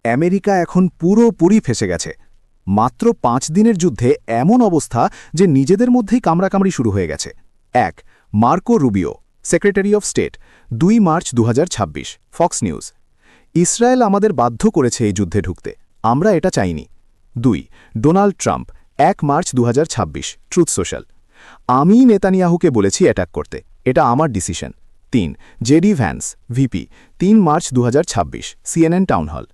America এখন পুরোপুরি ফেঁসে গেছে। মাত্র 5 দিনের যুদ্ধে এমন অবস্থা যে নিজেদের মধ্যেই কামড়াকামড়ি শুরু হয়ে গেছে। 1 Marco Rubio, secretary of state, 2 March 2026, Fox news. Israel আমাদের বাধ্য করেছে এই যুদ্ধে ঢুকতে, আমরা এটা চাইনি। 2 Donald Trump, 1 March 2026, truth social. আমি নেতানিয়াহুকে বলেছি অ্যাটাক করতে, এটা আমার decision. 3 JD Vance, VP, 3 March 2026, CNN town hall.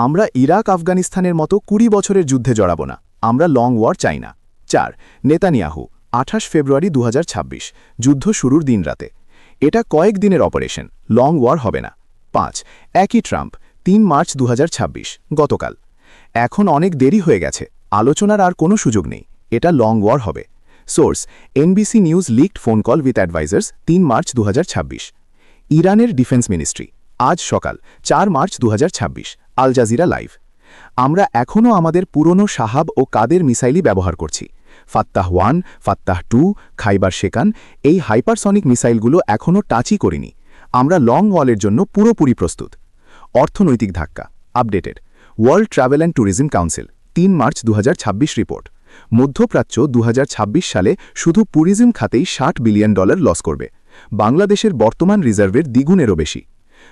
আমরা ইরাক আফগানিস্তানের মতো 20 বছরের যুদ্ধে জড়াবো না, আমরা লং ওয়ার চাই না। 4 নেতানিয়াহু, 28 ফেব্রুয়ারি 2026, যুদ্ধ শুরুর দিন রাতে। এটা কয়েক দিনের অপারেশন, লং ওয়ার হবে না। 5 একই ট্রাম্প, 3 মার্চ 2026, গতকাল। এখন অনেক দেরি হয়ে গেছে, আলোচনার আর কোনো সুযোগ নেই, এটা লং ওয়ার হবে। Source NBC news leaked phone call with advisers, 3 March 2026। ইরানের ডিফেন্স মিনিস্ট্রি, আজ সকাল 4 মার্চ 2026, আল জাজিরা লাইভ। আমরা এখনও আমাদের পুরনো সাহাব ও কাদের মিসাইলই ব্যবহার করছি। ফাত্তাহ 1, ফাত্তাহ 2, খাইবার শেকান, এই হাইপারসনিক মিসাইলগুলো এখনও টাচই করিনি। আমরা লং ওয়ালের জন্য পুরোপুরি প্রস্তুত। অর্থনৈতিক ধাক্কা updated. World travel and tourism council, 3 March 2026 report. মধ্যপ্রাচ্য 2026 সালে শুধু ট্যুরিজম খাতেই $60 বিলিয়ন লস করবে, বাংলাদেশের বর্তমান রিজার্ভের দ্বিগুণেরও বেশি।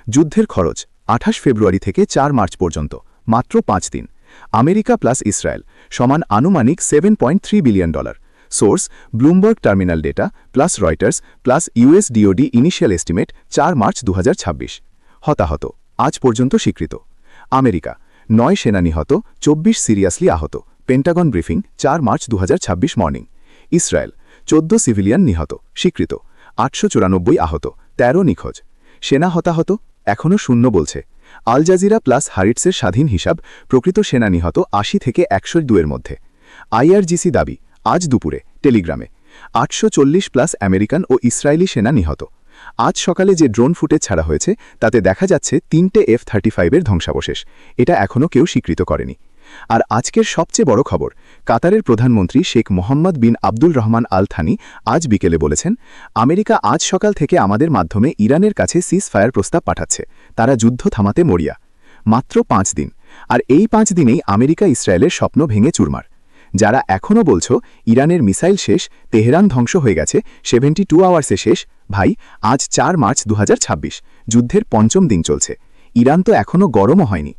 যুদ্ধের খরচ 28 ফেব্রুয়ারি থেকে 4 মার্চ পর্যন্ত, মাত্র 5 দিন। আমেরিকা প্লাস ইসরায়েল সমান আনুমানিক $7.3 billion. Source Bloomberg terminal data plus Reuters plus USDOD initial estimate, 4 March 2026। হতাহত আজ পর্যন্ত স্বীকৃত। আমেরিকা 9 সেনা নিহত, 24 সিরিয়াসলি আহত, Pentagon briefing, 4 March 2026 morning. Israel 14 civilian নিহত, স্বীকৃত, 894 আহত, 13 নিখোঁজ। সেনা হতাহত এখনও শূন্য বলছে। আল জাজিরা প্লাস হারিটসের স্বাধীন হিসাব, প্রকৃত সেনা নিহত 80 থেকে 102 এর মধ্যে। আইআরজিসি দাবি আজ দুপুরে টেলিগ্রামে 840 প্লাস আমেরিকান ও ইসরায়েলি সেনা নিহত। আজ সকালে যে ড্রোন ফুটেজ ছাড়া হয়েছে তাতে দেখা যাচ্ছে 3টে F-35 এর ধ্বংসাবশেষ, এটা এখনও কেউ স্বীকৃত করেনি। আর আজকের সবচেয়ে বড় খবর, কাতারের প্রধানমন্ত্রী শেখ মোহাম্মদ বিন আব্দুল রহমান আল থানি আজ বিকেলে বলেছেন, আমেরিকা আজ সকাল থেকে আমাদের মাধ্যমে ইরানের কাছে সিজ ফায়ার প্রস্তাব পাঠাচ্ছে, তারা যুদ্ধ থামাতে মরিয়া। মাত্র 5 দিন, আর এই 5 দিনেই আমেরিকা ইসরায়েলের স্বপ্ন ভেঙে চুরমার। যারা এখনও বলছো ইরানের মিসাইল শেষ, তেহরান ধ্বংস হয়ে গেছে, 72 আওয়ার্সে শেষ, ভাই আজ 4 মার্চ 2026, যুদ্ধের 5ম দিন চলছে। ইরান তো এখনও গরমও হয়নি।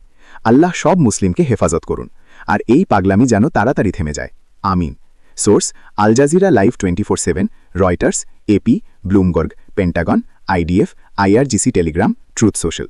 আল্লাহ সব মুসলিমকে হেফাজত করুন, আর এই পাগলামি যেন তাড়াতাড়ি থেমে যায়, আমিন। Source Al Jazeera live 24/7, Reuters, AP, Bloomberg, Pentagon, IDF, IRGC Telegram, Truth social.